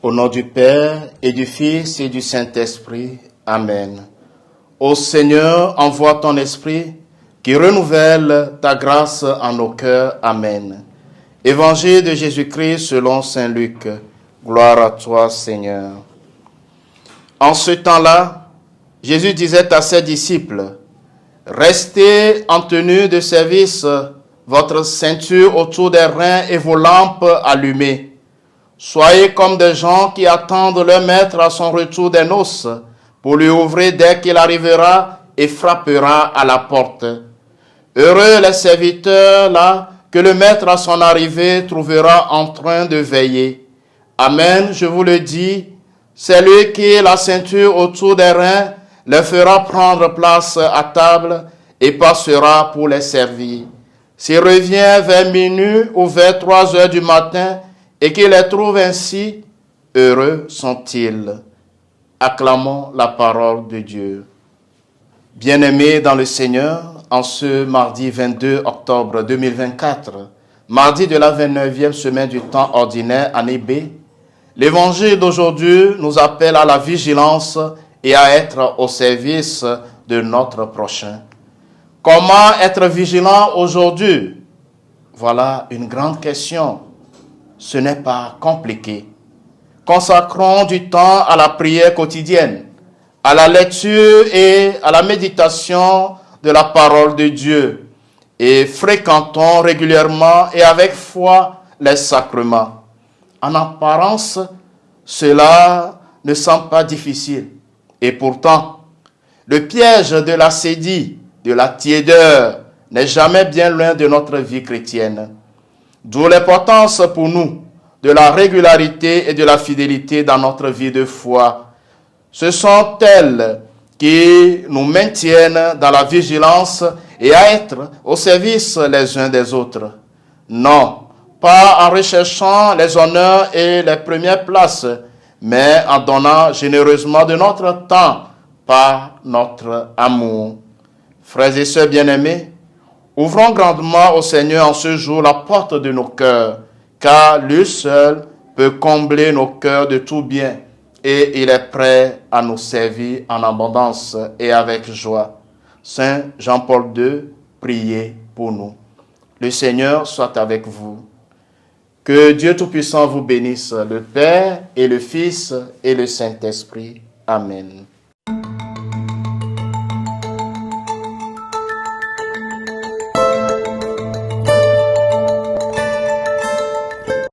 Au nom du Père et du Fils et du Saint-Esprit. Amen. Ô Seigneur, envoie ton Esprit qui renouvelle ta grâce en nos cœurs. Amen. Évangile de Jésus-Christ selon saint Luc. Gloire à toi, Seigneur. En ce temps-là, Jésus disait à ses disciples, « Restez en tenue de service, votre ceinture autour des reins et vos lampes allumées. Soyez comme des gens qui attendent leur maître à son retour des noces pour lui ouvrir dès qu'il arrivera et frappera à la porte. Heureux les serviteurs là que le maître à son arrivée trouvera en train de veiller. Amen, je vous le dis, celui qui a la ceinture autour des reins les fera prendre place à table et passera pour les servir. S'il revient vers minuit ou vers 3 heures du matin, et qu'il les trouve ainsi, heureux sont-ils. » Acclamons la parole de Dieu. Bien-aimés dans le Seigneur, en ce mardi 22 octobre 2024, mardi de la 29e semaine du temps ordinaire, année B, l'évangile d'aujourd'hui nous appelle à la vigilance et à être au service de notre prochain. Comment être vigilant aujourd'hui? Voilà une grande question. Ce n'est pas compliqué. Consacrons du temps à la prière quotidienne, à la lecture et à la méditation de la parole de Dieu et fréquentons régulièrement et avec foi les sacrements. En apparence, cela ne semble pas difficile. Et pourtant, le piège de la sédie, de la tiédeur, n'est jamais bien loin de notre vie chrétienne. D'où l'importance pour nous de la régularité et de la fidélité dans notre vie de foi. Ce sont elles qui nous maintiennent dans la vigilance et à être au service les uns des autres. Non, pas en recherchant les honneurs et les premières places, mais en donnant généreusement de notre temps par notre amour. Frères et sœurs bien-aimés, ouvrons grandement au Seigneur en ce jour la porte de nos cœurs, car lui seul peut combler nos cœurs de tout bien, et il est prêt à nous servir en abondance et avec joie. Saint Jean-Paul II, priez pour nous. Le Seigneur soit avec vous. Que Dieu Tout-Puissant vous bénisse, le Père et le Fils et le Saint-Esprit. Amen.